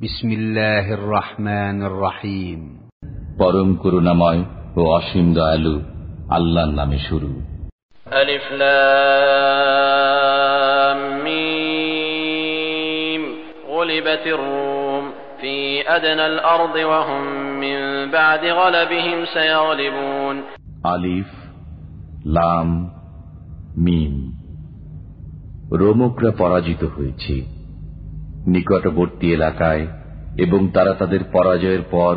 বিসমিল্লাহির রহমানির রহিম। পরম করুণাময় ও অসীম দয়ালু আল্লাহর নামে শুরু। আলিফ লাম মিম গুলিবাতির রূম ফি আদনাল আরদি ওয়া হুম মিন বা'দি গলাবিহিম সায়াগলিবুন। আলিফ লাম মিম, রোমকরা পরাজিত হয়েছে নিকটবর্তী এলাকায় এবং তারা তাদের পরাজয়ের পর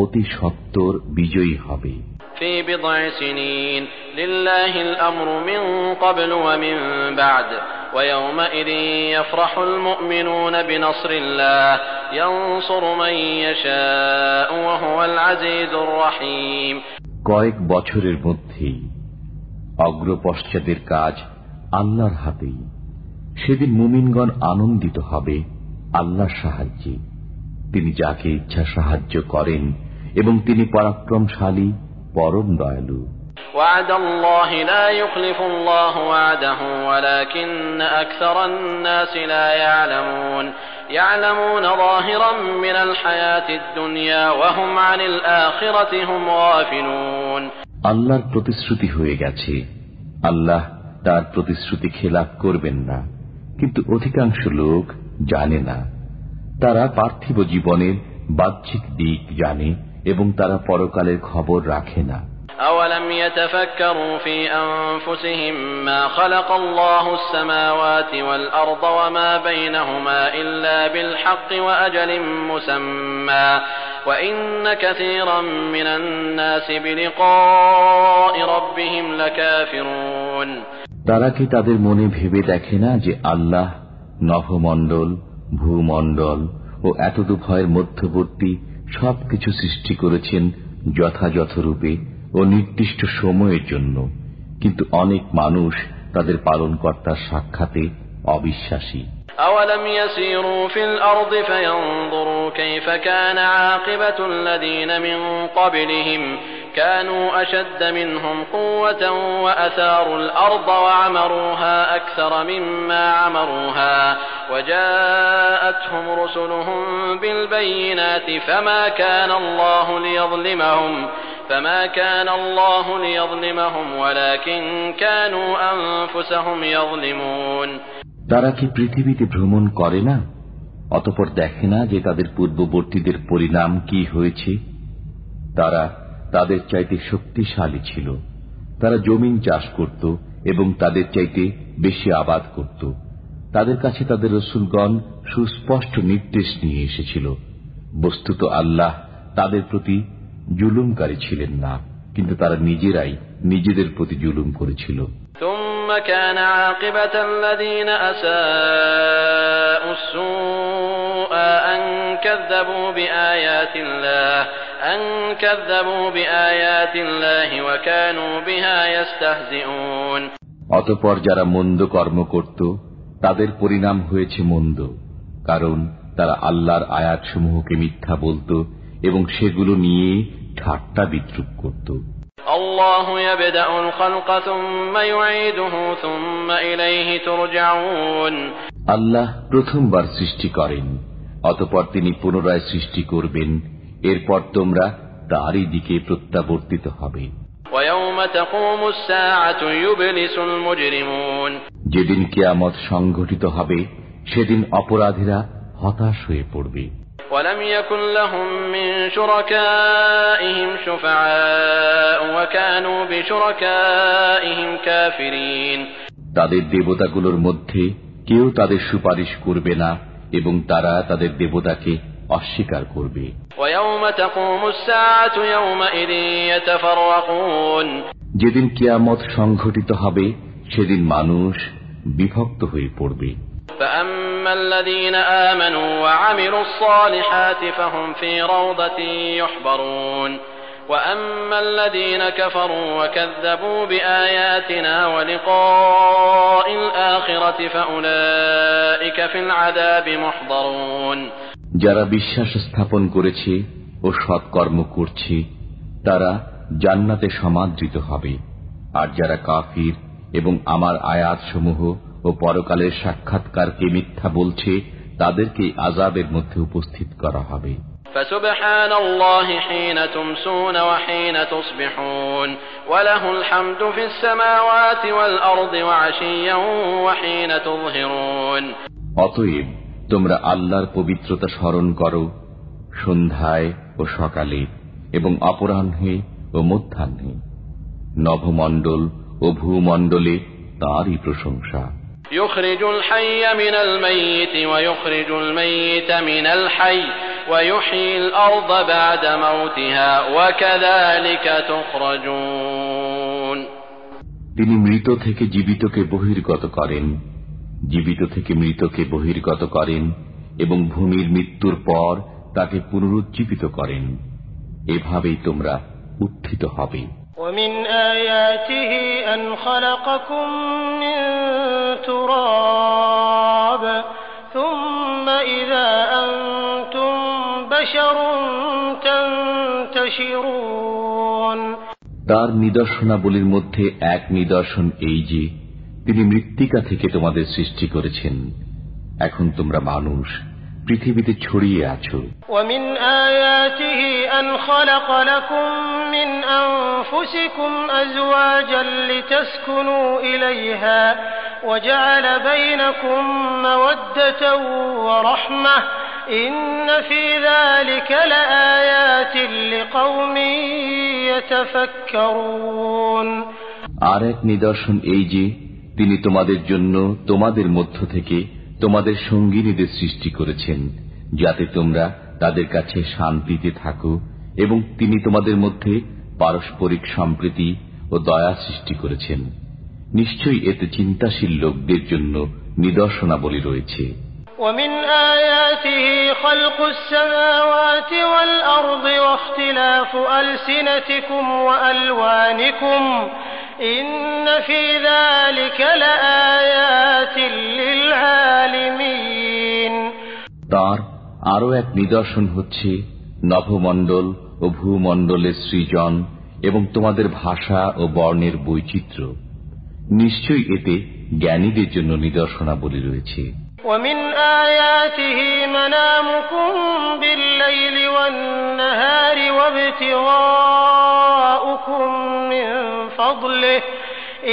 অতি সত্বর বিজয়ী হবে। في بضع سنين لله الأمر من قبل ومن بعد ويومئذ يفرح المؤمنون بنصر الله ينصر من يشاء وهو العزيز الرحيم। কয়েক বছরের মধ্যেই অগ্রপশ্চাতের কাজ আল্লাহর হাতেই। সেদিন মুমিনগণ আনন্দিত হবে আল্লাহর সাহায্যে। তিনি যাকে ইচ্ছা সাহায্য করেন এবং তিনি পরাক্রমশালী পরম দয়ালু। وعد الله لا يخلف الله وعده ولكن أكثر الناس لا يعلمون يعلمون ظاهرا من الحياة الدنيا وهم عن الآخرة هم غافلون। আল্লাহর প্রতিশ্রুতি হয়ে গেছে, আল্লাহ তার প্রতিশ্রুতি খেলাফ করবেন না, কিন্তু অধিকাংশ লোক জানে না। তারা পার্থিব জীবনের বাহ্যিক দিক জানে এবং তারা পরকালের খবর রাখে না। أولم يتفكروا في أنفسهم ما خلق الله السماوات والأرض وما بينهما إلا بالحق وأجل مسمى وإن كثيرا من الناس بلقاء ربهم لكافرون। তারা কি তাদের মনে ভেবে দেখে না যে আল্লাহ নভমণ্ডল, ভূমণ্ডল ও এতদুভয়ের মধ্যবর্তী সবকিছু সৃষ্টি করেছেন যথাযথ রূপে ও নির্দিষ্ট সময়ের জন্য, কিন্তু অনেক মানুষ তাদের পালনকর্তার সাক্ষাতে অবিশ্বাসী। أولم يسيروا في الأرض فينظروا كيف كان عاقبة الذين من قبلهم كانوا أشد منهم قوة وأثاروا الأرض وعمروها أكثر مما عمروها وجاءتهم رسلهم بالبينات فما كان الله ليظلمهم ولكن كانوا أنفسهم يظلمون। তারা কি পৃথিবীতে ভ্রমণ করে না, অতঃপর দেখে না যে তাদের পূর্ববর্তীদের পরিণাম কি হয়েছে? তারা তাদের চাইতে শক্তিশালী ছিল, তারা জমিন চাষ করত এবং তাদের চাইতে বেশি আবাদ করত। তাদের কাছে তাদের রসুলগণ সুস্পষ্ট নির্দেশ নিয়ে এসেছিল। বস্তুত আল্লাহ তাদের প্রতি জুলুমকারী ছিলেন না, কিন্তু তারা নিজেরাই নিজেদের প্রতি জুলুম করেছিল। ثم كان عاقبة الذين أساءوا السوء أن كذبوا بآيات الله وكانوا بها يستهزئون। অতঃপর যারা মন্দ কর্ম করত তাদের পরিণাম হয়েছে মন্দ, কারণ তারা আল্লাহর আয়াতসমূহকে মিথ্যা বলত এবং সেগুলো নিয়ে ঠাট্টা বিদ্রূপ করত। আল্লাহু ইয়াবদাউল খালকা সুম্মা ইউঈদুহু সুম্মা ইলাইহি তুরজাউন। আল্লাহ প্রথমবার সৃষ্টি করেন, অতঃপর তিনি পুনরায় সৃষ্টি করবেন, এরপর তোমরা তারই দিকে প্রত্যাবর্তিত হবে। ওয়া ইয়াওমা তাকুমুস সাআতু ইউবলিসুল মুজরিমুন। যেদিন কিয়ামত সংঘটিত হবে সেদিন অপরাধীরা হতাশ হয়ে পড়বে। ولم يكن لهم من شركائهم شفعاء وكانوا بشركائهم كافرين। তাদের দেবতাগুলোর মধ্যে কেউ তাদের সুপারিশ করবে না এবং তারা তাদের দেবতাকে অস্বীকার করবে। ويوم تقوم الساعة يومئذ يتفرقون। যেদিন কিয়ামত সংঘটিত হবে সেদিন মানুষ বিভক্ত হয়ে পড়বে। فأما الذين آمنوا وعملوا الصالحات فهم في روضة يحبرون وأما الذين كفروا وكذبوا بآياتنا ولقاء الآخرة فأولئك في العذاب محضرون। যারা বিশ্বাস স্থাপন করেছে ও সৎকর্ম করছে তারা জান্নাতে সমাদৃত হবে, আর যারা কাফির এবং আমার আয়াতসমূহ ও পরকালের সাক্ষাৎকারকে মিথ্যা বলছে তাদেরকে আযাবের মধ্যে উপস্থিত করা হবে। فسبحان الله حين تمسون وحين تصبحون وله الحمد في السماوات والأرض وعشيا وحين تظهرون। অতএব তোমরা আল্লাহর পবিত্রতা স্মরণ করো সন্ধ্যায় ও সকালে এবং অপরাহ্নে ও মধ্যাহ্নে। নভমণ্ডল ও ভূমণ্ডলে তাঁরই প্রশংসা। يخرج الحي من الميت ويخرج الميت من الحي ويحيي الأرض بعد موتها وكذلك تخرجون। তিনি মৃত থেকে জীবিতকে বহির্গত করেন, জীবিত থেকে মৃতকে বহির্গত করেন এবং ভূমির মৃত্যুর পর তাকে পুনরুজ্জীবিত করেন। এভাবেই তোমরা উত্থিত হবে। ومن آياته أن خلقكم من تراب ثم إذا أنتم بشر تنتشرون। তার নিদর্শনাবলীর মধ্যে এক নিদর্শন এই যে তিনি মৃত্তিকা থেকে তোমাদের সৃষ্টি করেছেন, এখন তোমরা মানুষ পৃথিবীতে ছড়িয়ে আছো। ومن آياته أن خلق لكم من أنفسكم أزواجا لتسكنوا إليها وجعل بينكم مودة ورحمة إن في ذلك لآيات لقوم يتفكرون। আর এক নিদর্শন এই যে তিনি তোমাদের জন্য তোমাদের মধ্য থেকে তোমাদের সঙ্গিনীদের সৃষ্টি করেছেন, যাতে তোমরা তাদের কাছে শান্তিতে থাকো, এবং তিনি তোমাদের মধ্যে পারস্পরিক সম্প্রীতি ও দয়া সৃষ্টি করেছেন। নিশ্চয়ই এতে চিন্তাশীল লোকদের জন্য নিদর্শনাবলী রয়েছে। ومن آياته خلق السماوات والأرض واختلاف ألسنتكم وألوانكم إن في ذلك لآيات للعالمين। তার আরো এক নিদর্শন হচ্ছে নভমণ্ডল ও ভূমণ্ডলের সৃজন এবং তোমাদের ভাষা ও বর্ণের বৈচিত্র্য। নিশ্চয়ই এতে জ্ঞানীদের জন্য নিদর্শনাবলী রয়েছে। ومن آياته منامكم بالليل والنهار وابتغاؤكم من فضله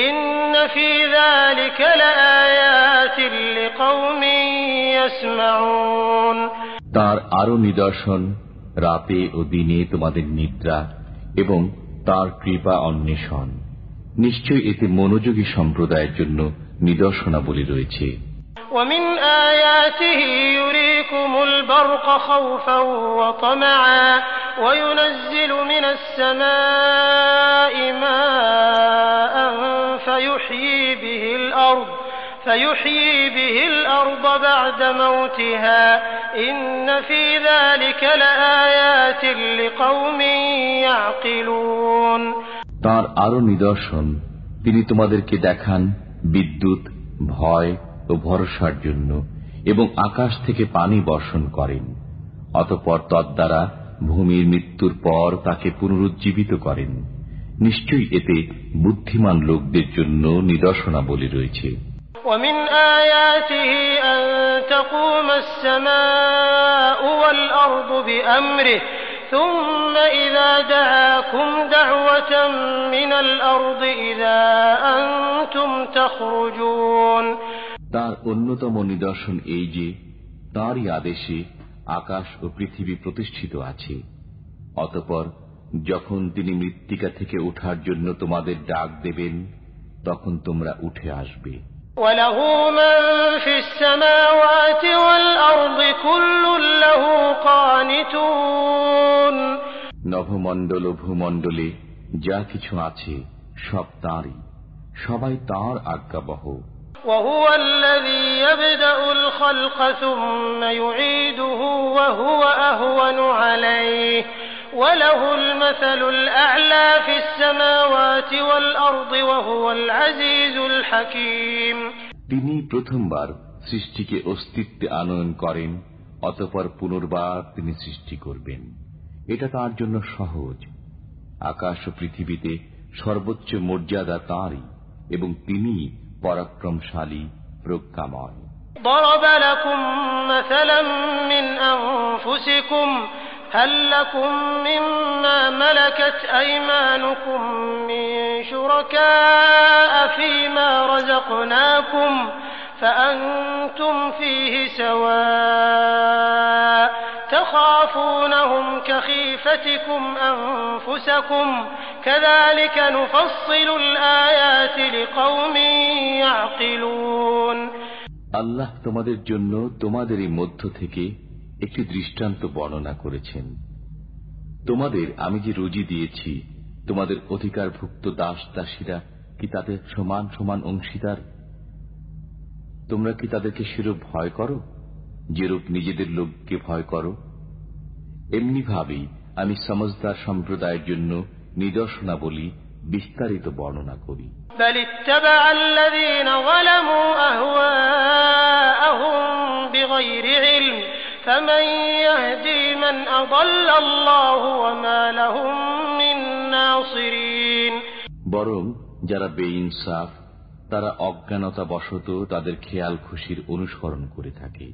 إن في ذلك لآيات لقوم يسمعون। তার আরো নিদর্শন রাতে ও দিনে তোমাদের নিদ্রা এবং তার কৃপা অন্বেষণ। নিশ্চয়ই এতে মনোযোগী সম্প্রদায়ের জন্য নিদর্শনাবলী রয়েছে। ومن آياته يريكم البرق خوفا وطمعا وينزل من السماء ماء فيحيي به الأرض بعد موتها إن في ذلك لآيات لقوم يعقلون। তার আরো নিদর্শন তিনি তোমাদেরকে দেখান বিদ্যুৎ ভয় ও ভরসার জন্য এবং আকাশ থেকে পানি বর্ষণ করেন, অতঃপর তদ্বারা ভূমির মৃত্যুর পর তাকে পুনরুজ্জীবিত করেন। নিশ্চয়ই এতে বুদ্ধিমান লোকদের জন্য নিদর্শনাবলী রয়েছে। ومن آياته أن تقوم السماء والأرض بأمره ثم إذا دعاكم دعوة من الأرض إذا أنتم تخرجون। তার অন্যতম নিদর্শন এই যে তাঁরই আদেশে আকাশ ও পৃথিবী প্রতিষ্ঠিত আছে, অতঃপর যখন তিনি মৃত্তিকা থেকে ওঠার জন্য তোমাদের ডাক দেবেন তখন তোমরা উঠে আসবে। وله من في السماوات والأرض كل له قانتون। নভমণ্ডল ও ভূমণ্ডলে যা কিছু আছে সব তাঁরই, সবাই তাঁর আজ্ঞাবহ। وهو الذي يبدأ الخلق ثم يعيده وهو أهون عليه وله المثل الأعلى في السماوات والأرض وهو العزيز الحكيم। তিনি প্রথমবার সৃষ্টিকে অস্তিত্বে আনয়ন করেন, অতঃপর পুনর্বার তিনি সৃষ্টি করবেন। এটা তার জন্য সহজ। আকাশ ও পৃথিবীতে সর্বোচ্চ মর্যাদা তাঁরই এবং তিনি পরাক্রমশালী প্রজ্ঞাময়। ضرب لكم مثلا من أنفسكم هل لكم مما ملكت أيمانكم من شركاء فيما رزقناكم فأنتم فيه سواء تخافونهم كخيفتكم أنفسكم كذلك نفصل الآيات لقوم يعقلون আল্লাহ তোমাদের জন্য তোমাদেরই মধ্য থেকে একটি দৃষ্টান্ত বর্ণনা করেছেন। তোমাদের আমি যে রুজি দিয়েছি, তোমাদের অধিকারভুক্ত দাস দাসীরা কি তাতে সমান সমান অংশীদার? তোমরা কি তাদেরকে সেরূপ ভয় করো যেরূপ নিজেদের লোককে ভয় করো? এমনি ভাবেই আমি সমজদার সম্প্রদায়ের জন্য নিদর্শনাবলী বিস্তারিত বর্ণনা করি। بل اتبع الذين ظلموا أهواءهم بغير علم فمن يهدي من أضل الله وما لهم من ناصرين বরং যারা বেইনসাফ তারা অজ্ঞানতাবশত তাদের খেয়াল খুশির অনুসরণ করে থাকে।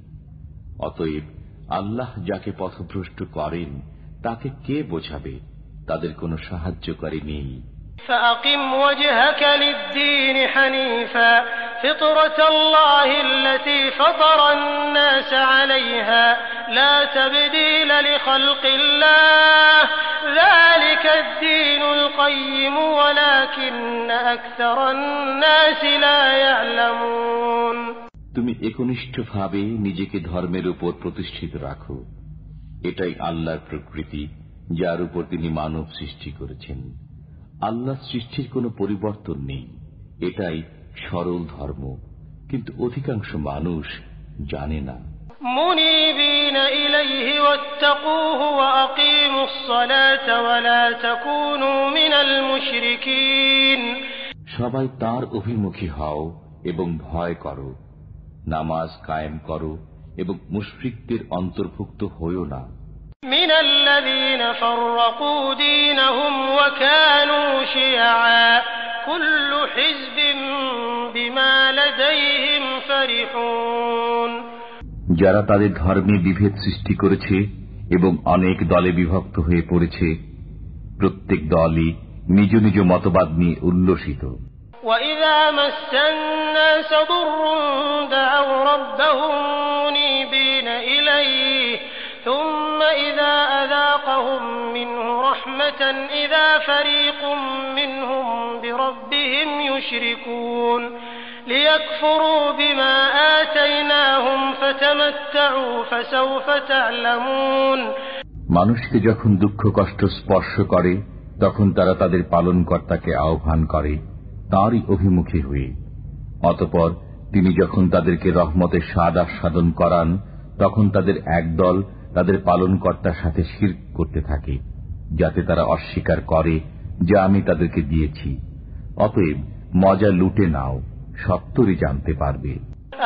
অতএব আল্লাহ যাকে পথভ্রষ্ট করেন তাকে কে বোঝাবে? তাদের কোনো সাহায্যকারী নেই। فأقم وجهك للدين حنيفا فطرة الله التي فطر الناس عليها لا تبديل لخلق الله ذلك الدين القيم ولكن أكثر الناس لا يعلمون তুমি একনিষ্ঠভাবে নিজেকে ধর্মের উপর প্রতিষ্ঠিত রাখো। এটাই আল্লাহর প্রকৃতি, যার উপর তিনি মানব সৃষ্টি করেছেন। আল্লাহ সৃষ্টির কোনো পরিবর্তন নেই, এটাই সরল ধর্ম, কিন্তু অধিকাংশ মানুষ জানে না। মুনিবিন ইলাইহি ওয়াত্তাকুহু ওয়া আকিমুস সালাতা ওয়া লা তাকুনু মিনাল মুশরিকিন সবাই তার অভিমুখী হও এবং ভয় করো, নামাজ কায়েম করো এবং মুশরিকদের অন্তর্ভুক্ত হইও না। من الذين فرقوا دينهم وكانوا شيعا كل حزب بما لديهم فرحون যারা তাদের ধর্মে বিভেদ সৃষ্টি করেছে এবং অনেক দলে বিভক্ত হয়ে পড়েছে, প্রত্যেক দলই নিজ নিজ মতবাদ নিয়ে উল্লসিত। وَإِذَا مَسَّ النَّاسَ ضُرٌّ دَعَوْا رَبَّهُم مُّنِيبِينَ إِلَيْهِ ثُمَّ إِذَا أَذَاقَهُم مِّنْهُ رَحْمَةً إِذَا فَرِيقٌ مِّنْهُم بِرَبِّهِمْ يُشْرِكُونَ لِيَكْفُرُوا بِمَا آتَيْنَاهُمْ فَتَمَتَّعُوا فَسَوْفَ تَعْلَمُونَ মানুষকে যখন দুঃখ কষ্ট স্পর্শ করে তখন তারা তাদের পালনকর্তাকে আহ্বান করে তাঁরই অভিমুখী হয়ে। অতঃপর তিনি যখন তাদেরকে রহমতের স্বাদ আস্বাদন করান তখন তাদের একদল তাদের পালনকর্তার সাথে শিরক করতে থাকে, যাতে তারা অস্বীকার করে যা আমি তাদেরকে দিয়েছি। অতএব মজা লুটে নাও, সত্তরই জানতে পারবে।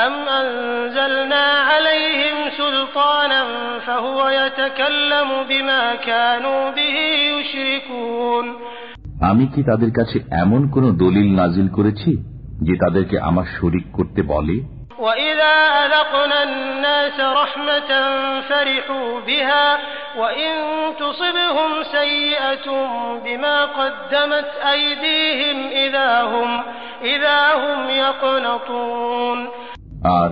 أَمْ أَنزَلْنَا عَلَيْهِمْ سُلْطَانًا فَهُوَ يَتَكَلَّمُ بِمَا كَانُوا بِهِ يُشْرِكُونَ আমি কি তাদের কাছে এমন কোন দলিল নাজিল করেছি যে তাদেরকে আমার শরীক করতে বলে? وَإِذَا أَذَقْنَا النَّاسَ رَحْمَةً فَرِحُوا بِهَا وَإِن تُصِبْهُمْ سَيِّئَةٌ بِمَا قَدَّمَتْ أَيْدِيهِمْ إِذَا هُمْ يَقْنَطُونَ আর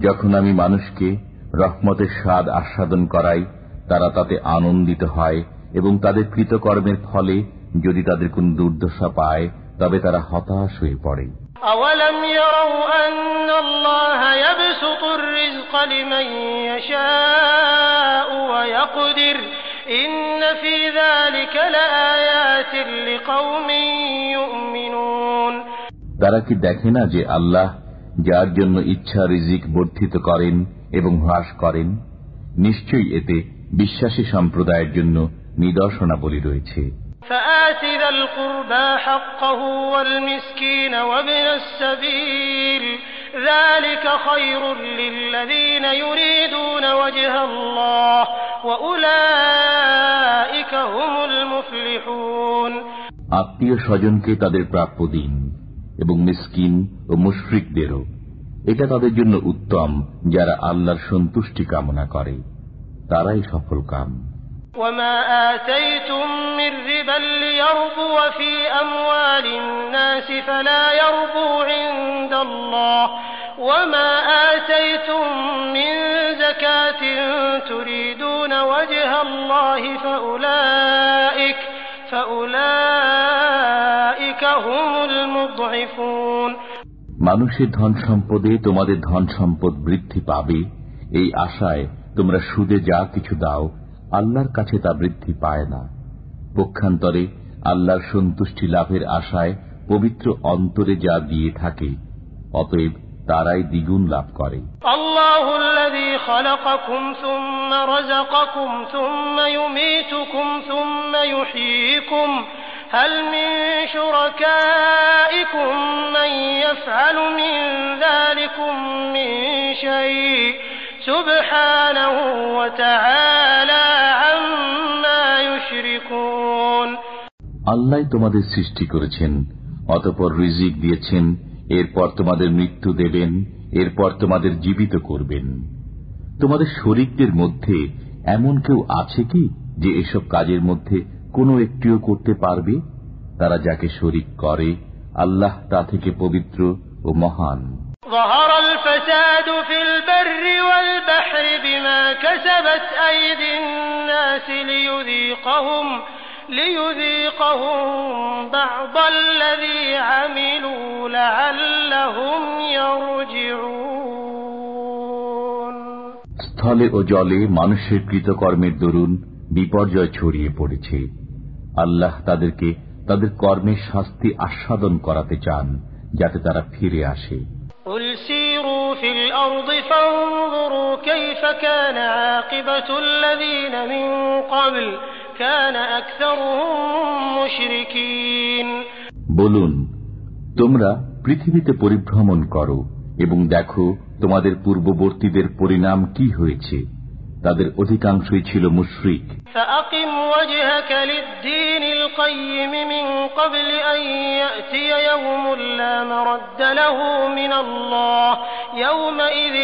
যখন আমি মানুষকে রহমতের স্বাদ আস্বাদন করাই তারা তাতে আনন্দিত হয় এবং তাদের কৃতকর্মের ফলে যদি তাদের কোন দুর্দশা পায় তবে তারা হতাশ হয়ে পড়ে। أَوَلَمْ يَرَوْا أَنَّ اللَّهَ يَبْسُطُ الرِّزْقَ لِمَن يَشَاءُ وَيَقْدِرُ إِنَّ فِي ذَلِكَ لَآيَاتٍ لِقَوْمٍ يُؤْمِنُونَ তারা কি দেখে না যে আল্লাহ যার জন্য ইচ্ছা রিজিক বর্ধিত করেন এবং হ্রাস করেন? নিশ্চয়ই এতে বিশ্বাসী সম্প্রদায়ের জন্য নিদর্শনাবলী রয়েছে। فآت ذا القربى حقه والمسكين وابن السبيل ذلك خير للذين يريدون وجه الله وأولئك هم المفلحون আত্মীয় স্বজনকে তাদের প্রাপ্য দিন এবং মিসকিন ও মুশরিকদেরও, এটা তাদের জন্য উত্তম যারা আল্লাহর সন্তুষ্টি কামনা করে, তারাই সফল কাম। وما آتيتم من ربا ليربو في أموال الناس فلا يربو عند الله وما آتيتم من زكاة تريدون وجه الله فأولئك هم المضعفون। মানুষের ধন সম্পদে তোমাদের ধন সম্পদ বৃদ্ধি পাবে এই আশায় তোমরা সুদে যা কিছু দাও, আল্লাহর কাছে তা বৃদ্ধি পায় না। পক্ষান্তরে আল্লাহর সন্তুষ্টি লাভের আশায় পবিত্র অন্তরে যা দিয়ে থাকে, অতএব তারাই দ্বিগুণ লাভ করে। আল্লাহুল্লাযী খালাকাকুম সুম্মা রাযাকাকুম সুম্মা ইউমীতুকুম সুম্মা ইউহয়ীকুম হাল মিন শুরাকাইকুম মান ইয়াফআলু মিন যালিকুম মিন শাই'ইন সুবহানাহু ওয়া তাআলা আম্মা ইউশরিকুন। আল্লাহ তোমাদের সৃষ্টি করেছেন, অতঃপর রিজিক দিয়েছেন, এরপর তোমাদের মৃত্যু দেবেন, এরপর তোমাদের জীবিত করবেন। তোমাদের শরীকদের মধ্যে এমন কেউ আছে কি যে এসব কাজের মধ্যে কোনো একটিও করতে পারবে? তারা যাকে শরীক করে আল্লাহ তা থেকে পবিত্র ও মহান। ظهر الفساد في البر والبحر بما كسبت أيدي الناس ليذيقهم بعض الذي عملوا لعلهم يرجعون। স্থলে ও জলে মানুষের কৃতকর্মের দরুন বিপর্যয় ছড়িয়ে পড়েছে। আল্লাহ তাদেরকে তাদের কর্মের শাস্তি আস্বাদন করাতে চান যাতে তারা ফিরে আসে। قل سيروا في الأرض فانظروا كيف كان عاقبة الذين من قبل كان أكثرهم مشركين। বলুন, তোমরা পৃথিবীতে পরিভ্রমণ করো এবং দেখো তোমাদের পূর্ববর্তীদের পরিণাম কি হয়েছে, তাদের অধিকাংশই ছিল মুশরিক। فأقم وجهك للدين القيم من قبل أن يأتي يوم لا مرد له من الله يومئذ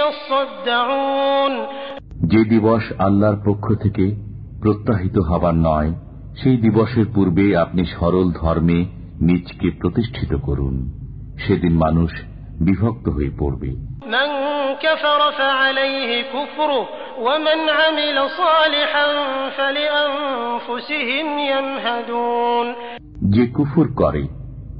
يصدعون। যে দিবস আল্লাহর পক্ষ থেকে প্রত্যাহিত হবার নয়, সেই দিবসের পূর্বে আপনি সরল ধর্মে নিজকে প্রতিষ্ঠিত করুন। সেদিন মানুষ বিভক্ত হয়ে পড়বে। من كفر فعليه كفره ومن عمل صالحا فلأنفسهم يمهدون। যে কুফর করে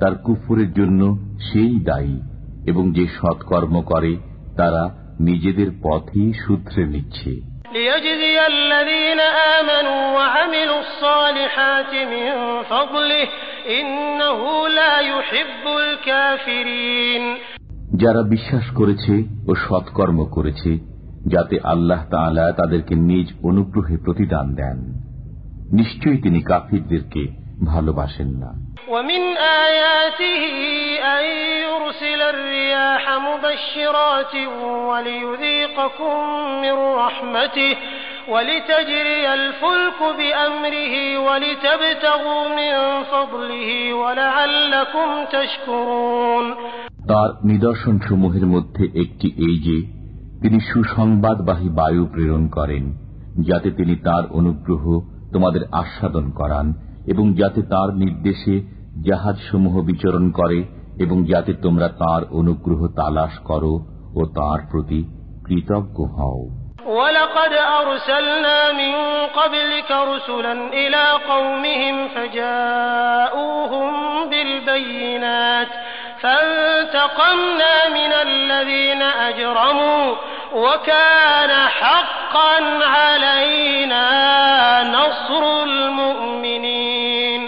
তার কুফরের জন্য সেই দায়ী, এবং যে সৎকর্ম করে তারা নিজেদের পথই শুধরে নিচ্ছে। ليجزي الذين آمنوا وعملوا الصالحات من فضله إنه لا يحب الكافرين। যারা বিশ্বাস করেছে ও সৎকর্ম করেছে, যাতে আল্লাহ তাআলা তাদেরকে নিজ অনুগ্রহে প্রতিদান দেন, নিশ্চয়ই তিনি কাফিরদেরকে ভালোবাসেন না। ومن آياته أن يرسل الرياح مبشرات وليذيقكم من رحمته ولتجري الفلك بأمره ولتبتغوا من فضله ولعلكم تشكرون। তার নিদর্শন সমূহের মধ্যে একটি এই যে তিনি সুসংবাদবাহী বায়ু প্রেরণ করেন, যাতে তিনি তার অনুগ্রহ তোমাদের আস্বাদন করান, এবং যাতে তার নির্দেশে জাহাজসমূহ বিচরণ করে, এবং যাতে তোমরা তার অনুগ্রহ তালাশ করো ও তার প্রতি কৃতজ্ঞ হও। وَلَقَدْ أَرْسَلْنَا مِن قَبْلِكَ رُسُلًا إِلَى قَوْمِهِمْ فَجَاءُوهُم بِالْبَيِّنَاتِ فَانْتَقَمْنَا مِنَ الَّذِينَ أَجْرَمُوا وَكَانَ حَقًّا عَلَيْنَا نَصْرُ الْمُؤْمِنِينَ।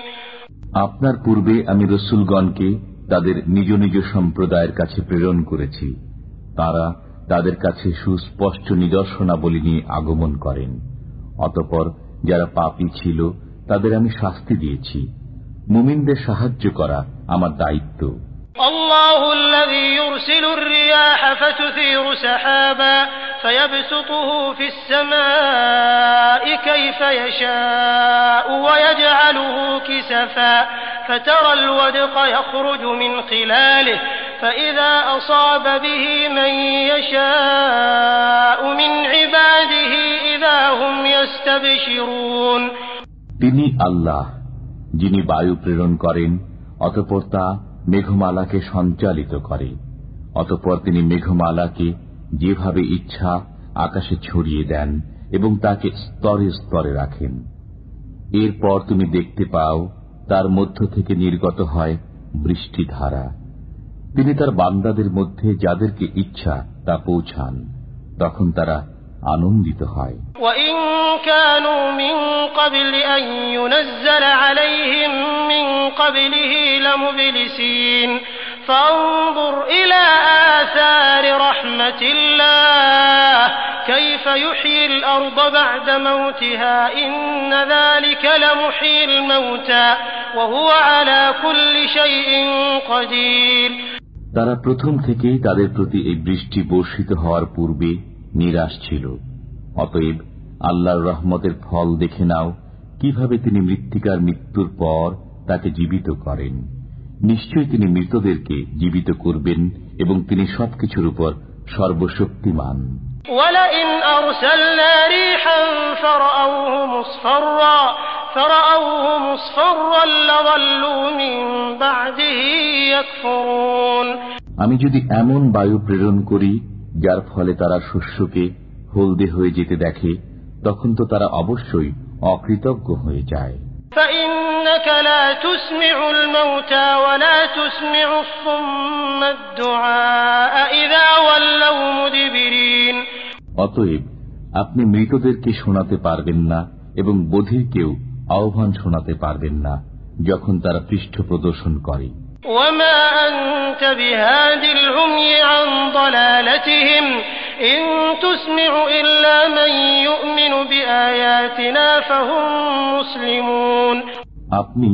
আপনার পূর্বে আমি রসূলগণকে তাদের নিজ নিজ সম্প্রদায়ের কাছে প্রেরণ করেছি। তারা তাদের কাছে সুস্পষ্ট নিদর্শনাবলী নিয়ে আগমন করেন। অতঃপর যারা পাপী ছিল তাদের আমি শাস্তি দিয়েছি। মুমিনদের সাহায্য করা আমার দায়িত্ব। আল্লাহু আল্লাযী ইউরসিলু আর-রিয়াহা ফাতুসীরু সাহাবা ফায়াবসুতুহু ফিস সামাঈ কাইফা ইয়াশাউ ওয়া ইয়াজআলুহু কিসাফা ফাতারাল ওয়াদকা ইয়াখরুজু মিন খিলালিহি فإذا أصاب به من يشاء من عباده إذا هم يستبشرون তিনি আল্লাহ, যিনি বায়ু প্রেরণ করেন, অতঃপর তা মেঘমালাকে সঞ্চালিত করে। অতঃপর তিনি মেঘমালাকে যেভাবে ইচ্ছা আকাশে ছড়িয়ে দেন এবং তাকে স্তরে স্তরে রাখেন। এরপর তুমি দেখতে পাও তার মধ্য থেকে নির্গত হয় বৃষ্টিধারা। তিনি তার বান্দাদের মধ্যে যাদেরকে ইচ্ছা তা পৌঁছান, তখন তারা আনন্দিত হয়। وَإِن كَانُوا مِن قَبْلِ أَن يُنَزَّلَ عَلَيْهِم مِّن قَبْلِهِ لَمُبْلِسِينَ فَانظُرْ إِلَى آثَارِ رَحْمَةِ اللَّهِ كَيْفَ يُحْيِي الْأَرْضَ بَعْدَ مَوْتِهَا إِنَّ ذَلِكَ لَمُحْيِي الْمَوْتَى وَهُوَ عَلَى كُلِّ شَيْءٍ قَدِيرٌ তারা প্রথম থেকেই তাদের প্রতি এই বৃষ্টি বর্ষিত হওয়ার পূর্বে নিরাশ ছিল। অতএব আল্লাহর রহমতের ফল দেখে নাও, কিভাবে তিনি মৃত্তিকার মৃত্যুর পর তাকে জীবিত করেন। নিশ্চয়ই তিনি মৃতদেরকে জীবিত করবেন এবং তিনি সবকিছুর উপর সর্বশক্তিমান। وَلَئِنْ أَرْسَلْنَا رِيحًا فَرَأَوْهُ مُصْفَرًّا لَظَلُّوا مِنْ بَعْدِهِ يَكْفُرُونَ আমি যদি এমন বায়ু প্রেরণ করি যার ফলে তারা শস্যকে হলদে হয়ে যেতে দেখে, তখন তো তারা অবশ্যই অকৃতজ্ঞ হয়ে যায়। فَإِنَّكَ لَا تُسْمِعُ الْمَوْتَى وَلَا تُسْمِعُ الصُّمَّ الدُّعَاءَ إِذَا وَلَّوْا مُدْبِرِينَ অতএব আপনি মৃতদেরকে শোনাতে পারবেন না এবং বধিরকেও আহ্বান শোনাতে পারবেন না যখন তারা পৃষ্ঠ প্রদর্শন করে। وَمَا أَنْتَ بِهَادِ الْعُمْيِ عَنْ ضَلَالَتِهِمْ إِنْ تُسْمِعُ إِلَّا مَنْ يُؤْمِنُ بِآيَاتِنَا فَهُمْ مُسْلِمُونَ আপনি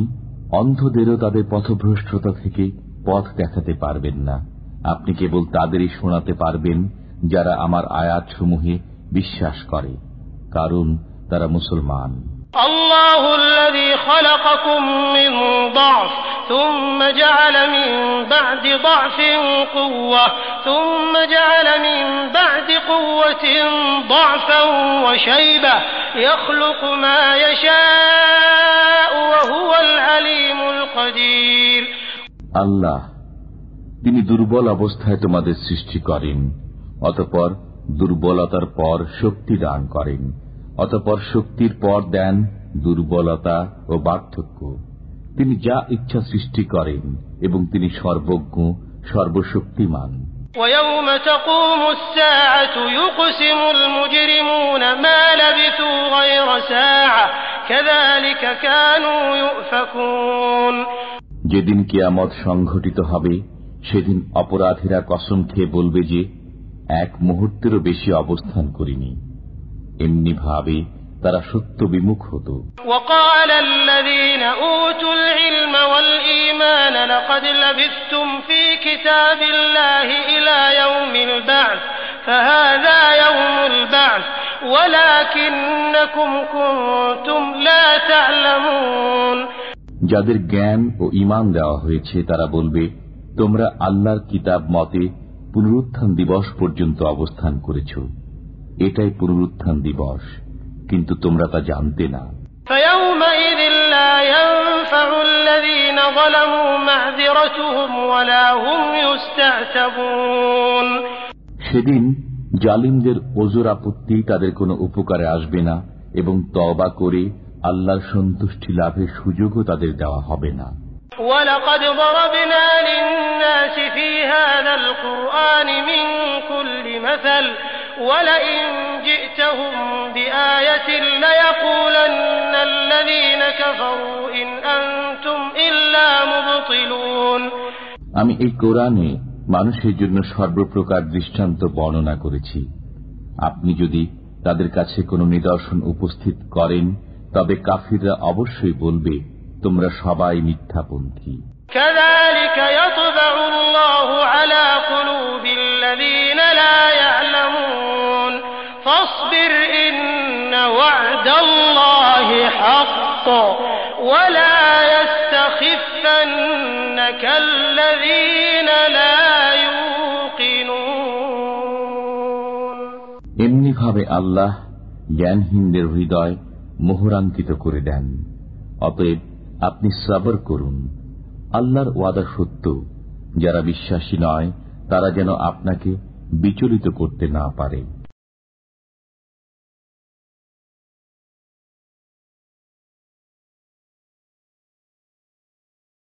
অন্ধদেরও তাদের পথভ্রষ্টতা থেকে পথ দেখাতে পারবেন না। আপনি কেবল তাদেরই শোনাতে পারবেন যারা আমার আয়াতসমূহে বিশ্বাস করে, কারণ তারা মুসলমান। الله الذي خلقكم من ضعف ثم جعل من بعد ضعف قوة ثم جعل من بعد قوة ضعفا وشيبة يخلق ما يشاء وهو العليم القدير আল্লাহ, তিনি দুর্বল অবস্থায় তোমাদের সৃষ্টি করেন, অতঃপর দুর্বলতার পর শক্তি দান করেন, অতঃপর শক্তির পর দেন দুর্বলতা ও বার্ধক্য। তিনি যা ইচ্ছা সৃষ্টি করেন এবং তিনি সর্বজ্ঞ, সর্বশক্তিমান। ويوم تقوم الساعة يقسم المجرمون ما لبثوا غير ساعة كذلك كانوا يؤفكون যেদিন কিয়ামত সংঘটিত হবে, সেদিন অপরাধীরা কসম খেয়ে বলবে যে এক মুহূর্তেরও বেশি অবস্থান করিনি। এমনি ভাবে তারা সত্য বিমুখ হতো। وقال الذين أوتوا العلم والإيمان لقد لبثتم في كتاب الله إلى يوم البعث فهذا يوم البعث ولكنكم كنتم لا تعلمون যাদের জ্ঞান ও ঈমান দেওয়া হয়েছে তারা বলবে, তোমরা আল্লাহর কিতাব মতে পুনরুত্থান দিবস পর্যন্ত অবস্থান করেছ। এটাই পুনরুত্থান দিবস, কিন্তু তোমরা তা জানতে না। فيومئذ لا ينفع الذين ظلموا معذرتهم ولا هم يستعتبون সেদিন জালিমদের ওজর আপত্তি তাদের কোনো উপকারে আসবে না এবং তওবা করে আল্লাহর সন্তুষ্টি লাভের সুযোগও তাদের দেওয়া হবে না। وَلَقَدْ ضَرَبْنَا لِلنَّاسِ فِي هَذَا الْقُرْآنِ مِنْ كُلِّ مَثَلٍ وَلَئِنْ جِئْتَهُمْ بِآيَةٍ لَيَقُولَنَّ الَّذِينَ كَفَرُوا إِنْ أَنْتُمْ إِلَّا مُبْطِلُونَ আমি এই কোরআনে মানুষের জন্য সর্বপ্রকার দৃষ্টান্ত বর্ণনা করেছি। আপনি যদি তাদের কাছে কোনো নিদর্শন উপস্থিত করেন, তবে কাফিররা অবশ্যই বলবে, তোমরা সবাই মিথ্যাপন্থী। كَذَلِكَ يَطْبَعُ اللَّهُ عَلَى قُلُوبِ الَّذِينَ لَا يَعْلَمُونَ فَاصْبِرْ إِنَّ وَعْدَ اللَّهِ حَقٌّ وَلَا يَسْتَخِفَّنَّكَ الَّذِينَ لَا আল্লাহ জ্ঞানহীনদের হৃদয় মোহরাঙ্কিত করে দেন। অতএব আপনি সবর করুন। আল্লাহর ওয়াদা সত্য, যারা বিশ্বাসী নয় তারা যেন আপনাকে বিচলিত করতে না পারে।